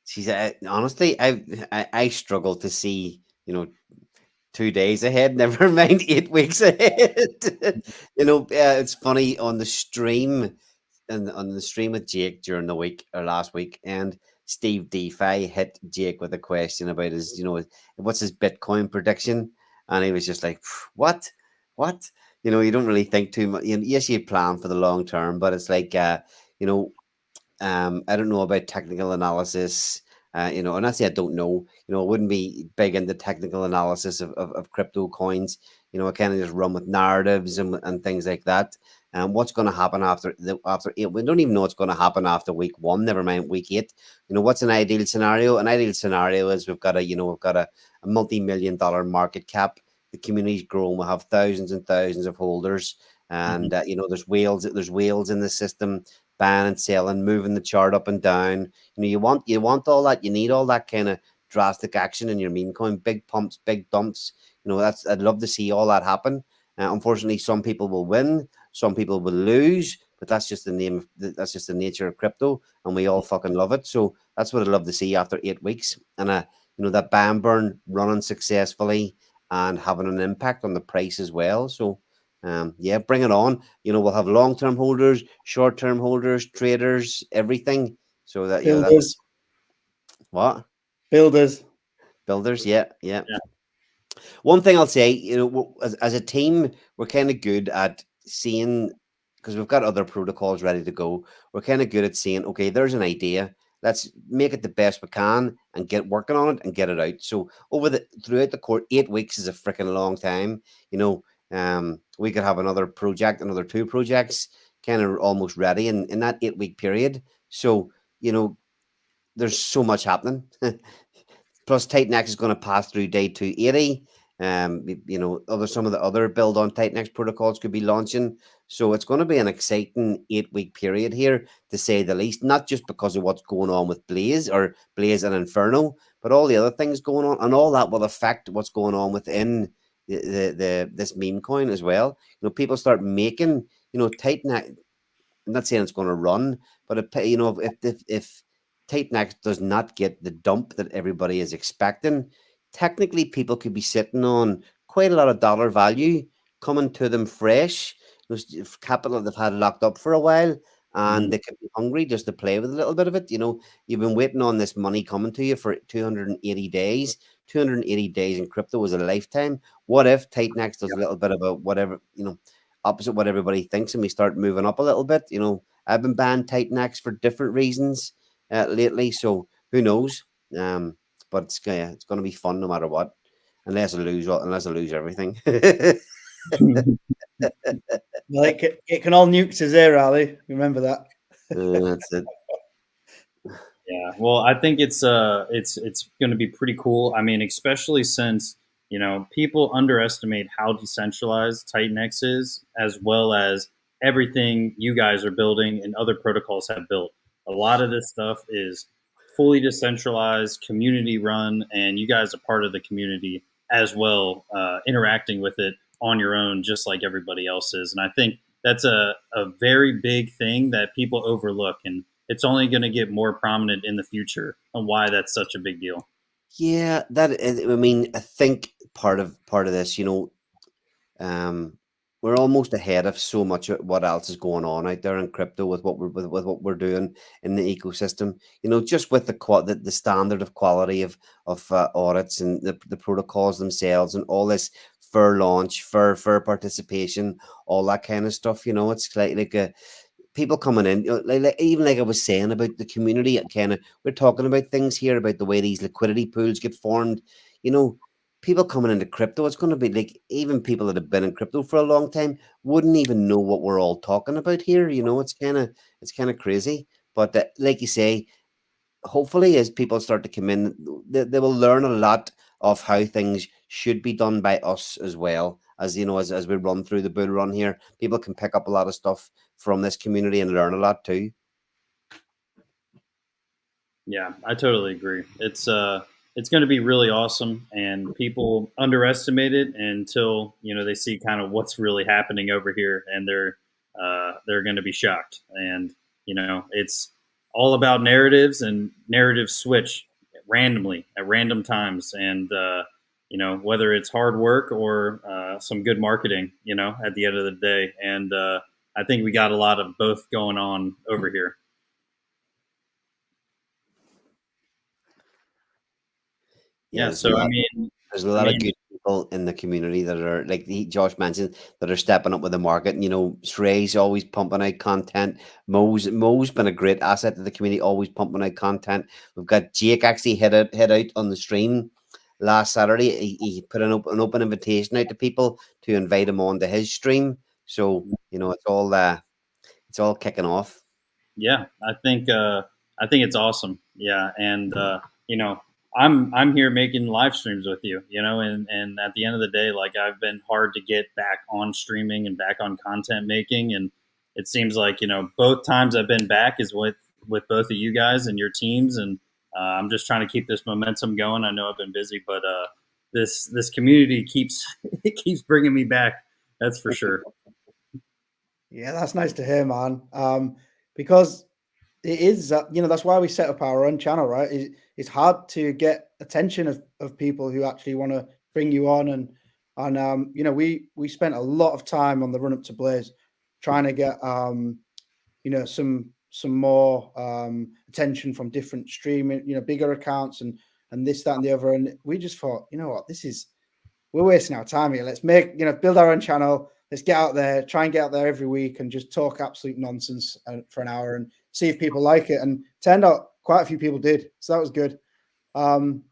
She's honestly, I struggle to see, 2 days ahead. Never mind 8 weeks ahead. It's funny on the stream and on the stream with Jake during the week or last week, and Steve DeFi hit Jake with a question about his, what's his Bitcoin prediction, and he was just like, "What, what?" You don't really think too much. Yes, you plan for the long term, but it's like, you know, I don't know about technical analysis. And not say I don't know. I wouldn't be big into technical analysis of crypto coins. I kind of just run with narratives and things like that. What's going to happen after 8? We don't even know what's going to happen after week 1. Never mind week 8. What's an ideal scenario? An ideal scenario is we've got a multi-million-dollar market cap. The community's grown. We have thousands and thousands of holders, Mhm. and there's whales in the system, buying and selling, moving the chart up and down. You want all that. You need all that kind of drastic action in your meme coin. Big pumps, big dumps. I'd love to see all that happen. Unfortunately, some people will win, some people will lose, but that's just the nature of crypto, and we all fucking love it. So that's what I'd love to see after 8 weeks, and that buy and burn running successfully and having an impact on the price as well. So yeah, bring it on. We'll have long-term holders, short-term holders, traders, everything. So that's Builders, what builders. builders. Yeah, yeah. Yeah. One thing I'll say, as a team, we're kind of good at seeing, because we've got other protocols ready to go. We're kind of good at saying, okay, there's an idea. Let's make it the best we can and get working on it and get it out. So throughout the court, 8 weeks is a freaking long time. We could have another 2 projects kind of almost ready in that 8 week period. So, there's so much happening. Plus, Titan is going to pass through day 280. Some of the other build on Titan protocols could be launching. So it's going to be an exciting 8 week period here, to say the least. Not just because of what's going on with Blaze and Inferno, but all the other things going on, and all that will affect what's going on within this meme coin as well. People start making, Titan. I'm not saying it's going to run, but if Titan X does not get the dump that everybody is expecting, technically people could be sitting on quite a lot of dollar value coming to them fresh. There's capital they've had locked up for a while, and Mhm. they could be hungry just to play with a little bit of it. You've been waiting on this money coming to you for 280 days. 280 days in crypto is a lifetime. What if Titan X does a little bit about whatever, opposite what everybody thinks, and we start moving up a little bit? I've been banned Titan X for different reasons lately, so who knows? But it's going to be fun no matter what, unless I lose everything. Well, it can all nuke to zero, Ali. Remember that. That's it. Yeah, well, I think it's going to be pretty cool. I mean, especially since people underestimate how decentralized Titan X is, as well as everything you guys are building and other protocols have built. A lot of this stuff is fully decentralized, community run, and you guys are part of the community as well, interacting with it on your own, just like everybody else is. And I think that's a very big thing that people overlook, and it's only going to get more prominent in the future on why that's such a big deal. Yeah, I mean, I think part of this, um, we're almost ahead of so much of what else is going on out there in crypto with what we're doing in the ecosystem. Just with the standard of quality of audits and the protocols themselves and all this fair launch, fair participation, all that kind of stuff. It's like a people coming in, even like I was saying about the community, kind of, we're talking about things here about the way these liquidity pools get formed. You know, People coming into crypto, it's going to be like even people that have been in crypto for a long time wouldn't even know what we're all talking about here. It's kind of crazy. But like you say, hopefully as people start to come in, they will learn a lot of how things should be done by us as well. As we run through the bull run here, people can pick up a lot of stuff from this community and learn a lot too. Yeah, I totally agree. It's going to be really awesome, and people underestimate it until they see kind of what's really happening over here, and they're going to be shocked. And it's all about narratives, and narratives switch randomly at random times, and whether it's hard work or some good marketing, at the end of the day. And I think we got a lot of both going on over here. Yeah, Yeah, so there's a lot of good people in the community that are like Josh mentioned that are stepping up with the market. You know, Shrey's always pumping out content. Mo's been a great asset to the community, always pumping out content. We've got Jake actually head out on the stream last Saturday. He put an open invitation out to people to invite him on to his stream. So it's all kicking off. Yeah, I think it's awesome. Yeah, and I'm here making live streams with you, and at the end of the day, like, I've been hard to get back on streaming and back on content making, and it seems like, both times I've been back is with both of you guys and your teams, and I'm just trying to keep this momentum going. I know I've been busy, but this community keeps it keeps bringing me back. That's for sure. Yeah, that's nice to hear, man. Because it is, that's why we set up our own channel, right? It's hard to get attention of people who actually want to bring you on, and we spent a lot of time on the run up to Blaze trying to get some more attention from different streaming, bigger accounts and this, that, and the other. And we just thought, you know what, we're wasting our time here. Let's build our own channel. Let's get out there, try and get out there every week and just talk absolute nonsense for an hour and see if people like it. And turned out quite a few people did. So that was good. And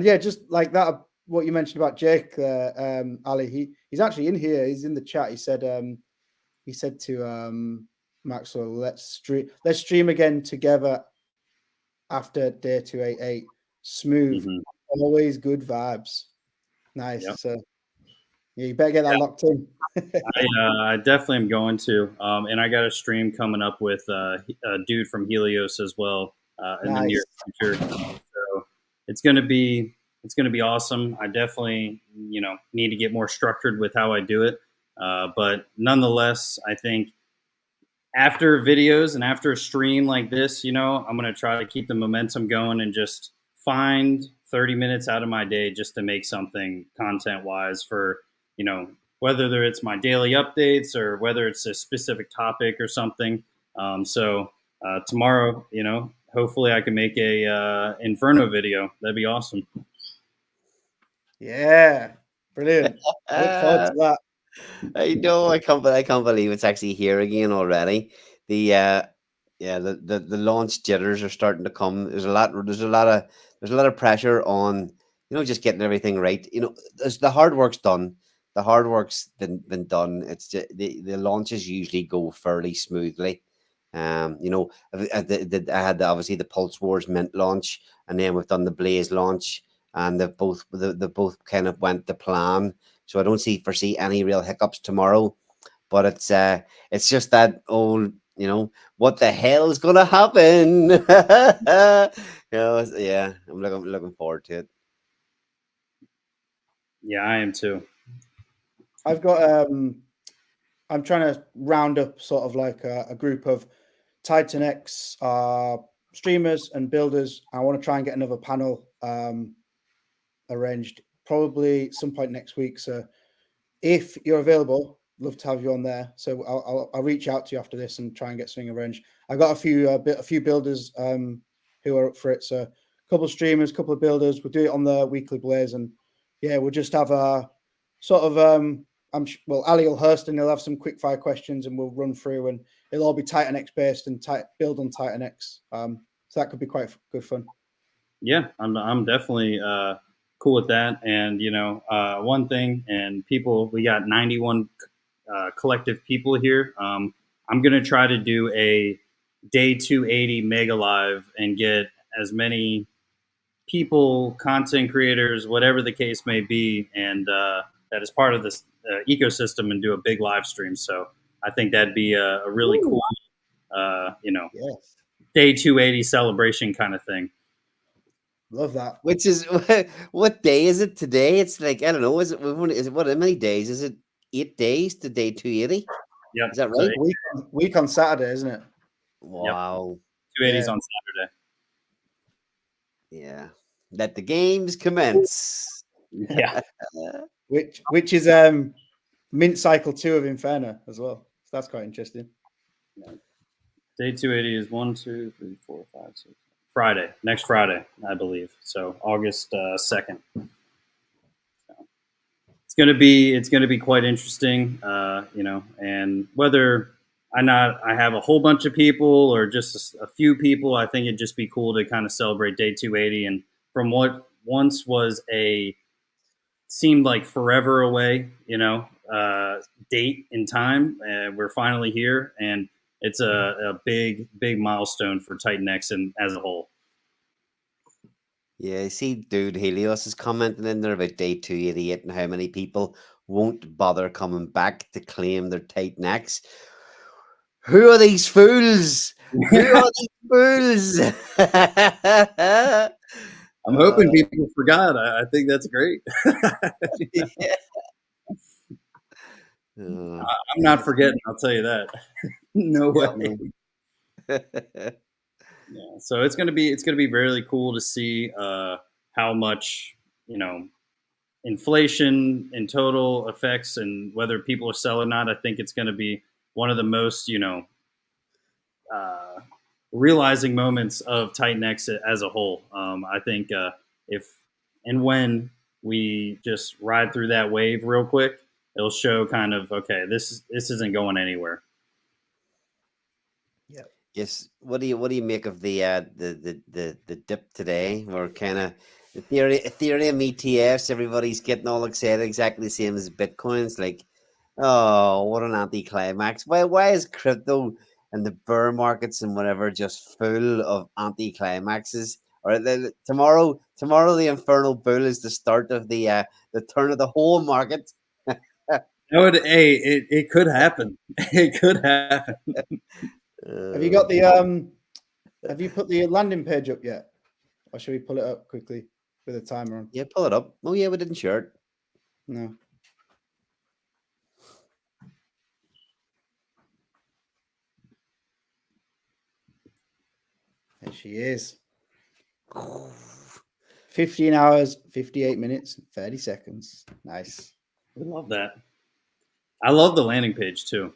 yeah, just like that, what you mentioned about Jake, Ali, he's actually in here. He's in the chat. He said to Maxwell, let's stream again together after day 288. Smooth, always good vibes. Nice. Yep. So yeah, you better get that locked in. I definitely am going to, and I got a stream coming up with a dude from Helios as well in the near future. So it's gonna be awesome. I definitely need to get more structured with how I do it, but nonetheless, I think after videos and after a stream like this, I'm gonna try to keep the momentum going and just find 30 minutes out of my day just to make something content wise for whether it's my daily updates or whether it's a specific topic or something. So tomorrow, hopefully I can make a Inferno video. That'd be awesome. Yeah, brilliant. I look forward to that. I know. I can't believe it's actually here again already. The launch jitters are starting to come. There's a lot of pressure on just getting everything right. The hard work's done. The hard work's been done. It's just, the launches usually go fairly smoothly. I had obviously the Pulse Wars Mint launch, and then we've done the Blaze launch, and they both kind of went to plan. So I don't foresee any real hiccups tomorrow. But it's just that old, what the hell is going to happen? Yeah, I'm looking forward to it. Yeah, I am too. I've got I'm trying to round up sort of like a group of Titan X streamers and builders. I want to try and get another panel arranged probably some point next week. So if you're available, love to have you on there. So I'll reach out to you after this and try and get something arranged. I've got a few builders who are up for it. So a couple of streamers, a couple of builders. We'll do it on the weekly Blaze, and yeah, we'll just have a sort of Ali will host and he'll have some quick fire questions and we'll run through, and it'll all be Titan X based and build on Titan X. So that could be quite good fun. Yeah, I'm definitely cool with that. And one thing, and people, we got 91 collective people here. I'm gonna try to do a day 280 mega live and get as many people, content creators, whatever the case may be, and that is part of this ecosystem, and do a big live stream. So I think that'd be a really cool, yes, day 280 celebration kind of thing. Love that. Which is what day is it today? It's like, I don't know. Is it what? How many days? Is it 8 days to day 280? Yep. Is that right? Week on Saturday, isn't it? Wow. Yep. 280s Yeah. on Saturday. Yeah. Let the games commence. Yeah. Which is Mint Cycle 2 of Inferno as well. So that's quite interesting. Day 280 is 1, 2, 3, 4, 5, 6. Friday, next Friday, I believe. So August 2nd. So it's gonna be quite interesting, and whether I have a whole bunch of people or just a few people, I think it'd just be cool to kind of celebrate Day 280 and from what once was a seemed like forever away, date in time. We're finally here, and it's a big milestone for Titan X and as a whole. Yeah, I see Dude Helios is commenting in there about day 288 and how many people won't bother coming back to claim their tight necks. Who are these fools? Who are these fools? I'm hoping people forgot. I think that's great. Yeah. I'm not forgetting. I'll tell you that. No way. Yeah. So it's gonna be really cool to see how much inflation in total affects and whether people are selling or not. I think it's going to be one of the most uh, realizing moments of Titan X as a whole. I think if and when we just ride through that wave real quick, it'll show kind of okay, this isn't going anywhere. Yeah. Yes. What do you make of the dip today? We're kind of Ethereum ETFs. Everybody's getting all excited, exactly the same as Bitcoin. It's like, oh, what an anticlimax! Why is crypto and the bear markets and whatever just full of anticlimaxes? Or tomorrow the infernal bull is the start of the turn of the whole market. No, it could happen. It could happen. Have you Uh, got the have you put the landing page up yet? Or should we pull it up quickly with a timer on? yeah, pull it up. Oh yeah, we didn't share it. No. There she is. 15 hours, 58 minutes, 30 seconds. Nice. We love that. I love the landing page too.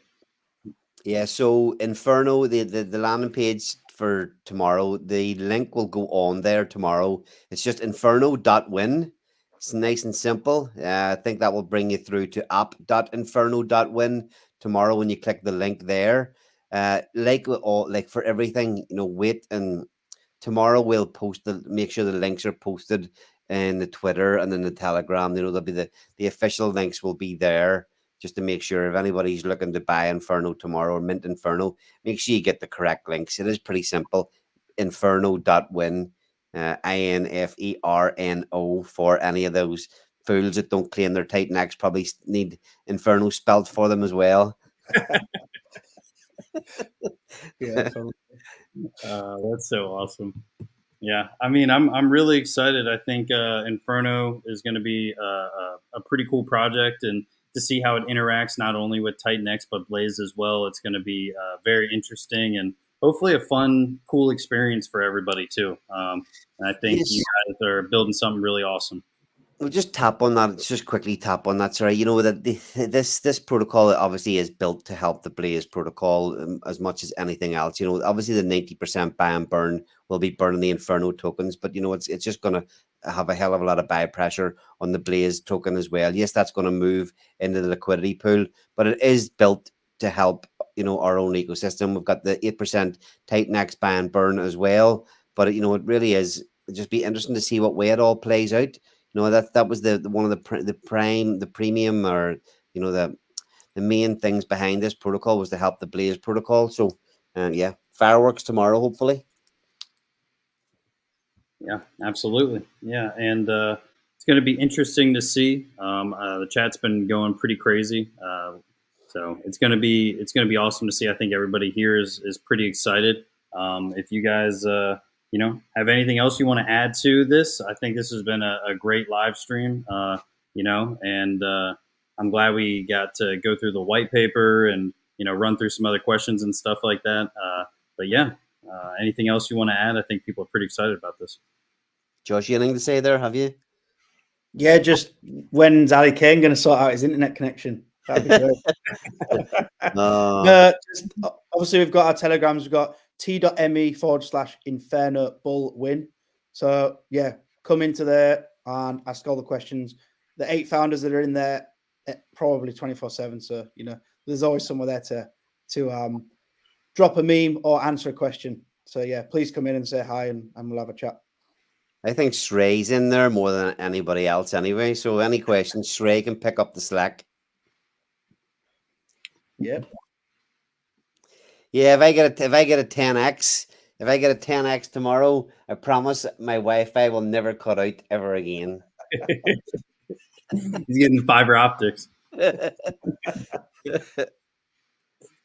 Yeah, so Inferno, the landing page for tomorrow, the link will go on there tomorrow. It's just inferno.win. It's nice and simple. I think that will bring you through to app.inferno.win tomorrow when you click the link there. Like with all, like for everything, wait, and tomorrow we'll make sure the links are posted in the Twitter and in the Telegram. There'll be the official links will be there just to make sure if anybody's looking to buy Inferno tomorrow or Mint Inferno, make sure you get the correct links. It is pretty simple. Inferno.win, INFERNO for any of those fools that don't claim their Titan X probably need Inferno spelled for them as well. Yeah. That's so awesome. Yeah, I mean, I'm really excited. I think Inferno is going to be a pretty cool project, and to see how it interacts not only with Titan X but Blaze as well. It's going to be very interesting and hopefully a fun, cool experience for everybody too. And I think Yes. you guys are building something really awesome. We'll just tap on that. Just quickly tap on that. Sorry, that this protocol obviously is built to help the Blaze protocol as much as anything else. Obviously the 90% buy and burn will be burning the Inferno tokens, but it's just going to have a hell of a lot of buy pressure on the Blaze token as well. Yes, that's going to move into the liquidity pool, but it is built to help our own ecosystem. We've got the 8% Titan X buy and burn as well, but it really is just be interesting to see what way it all plays out. That was the one of the premium, or the main things behind this protocol was to help the Blaze protocol. So yeah, fireworks tomorrow, hopefully. Yeah, absolutely. Yeah, and it's going to be interesting to see. The chat's been going pretty crazy, so it's going to be awesome to see. I think everybody here is pretty excited. If you guys have anything else you want to add to this, I think this has been a great live stream. And I'm glad we got to go through the white paper and run through some other questions and stuff like that. But yeah, anything else you want to add? I think people are pretty excited about this. Josh, you anything to say there? Have you? Yeah, just when's Ali Kane going to sort out his internet connection? That'd be great. Just, obviously, we've got our telegrams. We've got t.me/Inferno Bull win. So, yeah, come into there and ask all the questions. The 8 founders that are in there, probably 24/7. So, there's always someone there to drop a meme or answer a question. So, yeah, please come in and say hi and we'll have a chat. I think Shrey's in there more than anybody else anyway. So any questions, Shrey can pick up the slack. Yep. Yeah, if I get a 10x tomorrow, I promise my Wi-Fi will never cut out ever again. He's getting fiber optics.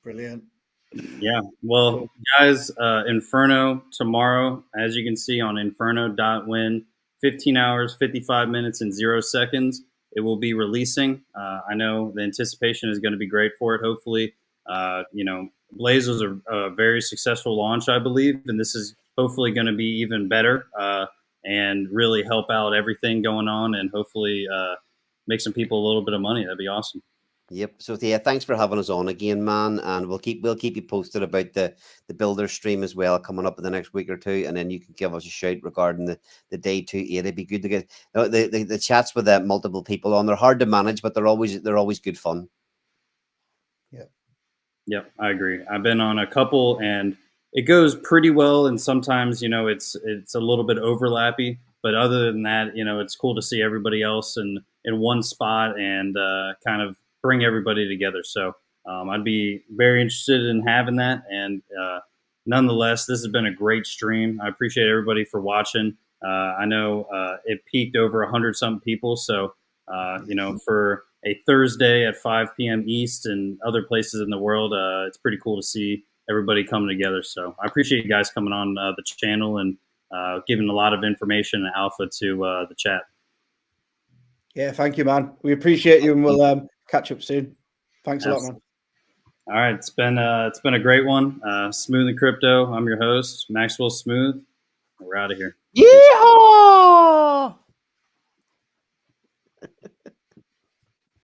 Brilliant. Yeah. Well, guys, Inferno tomorrow, as you can see on inferno.win, 15 hours, 55 minutes, and 0 seconds. It will be releasing. I know the anticipation is going to be great for it. Hopefully, Blaze was a very successful launch, I believe, and this is hopefully going to be even better and really help out everything going on and hopefully make some people a little bit of money. That'd be awesome. Yep. So yeah, thanks for having us on again, man. And we'll keep you posted about the builder stream as well coming up in the next week or two, and then you can give us a shout regarding the day 2 it'd be good to get the chats with multiple people on. They're hard to manage, but they're always good fun. Yep, I agree. I've been on a couple and it goes pretty well, and sometimes it's a little bit overlappy, but other than that, it's cool to see everybody else in one spot and kind of bring everybody together. So I'd be very interested in having that. And nonetheless, this has been a great stream. I appreciate everybody for watching. I know it peaked over 100-something people. So, for a Thursday at 5 p.m. East and other places in the world, it's pretty cool to see everybody coming together. So I appreciate you guys coming on the channel and giving a lot of information and alpha to the chat. Yeah, thank you, man. We appreciate you, and we'll catch up soon. Thanks a lot, man. All right, it's been a great one. Smooth and Crypto. I'm your host, Maxwell Smooth. We're out of here. Yeehaw!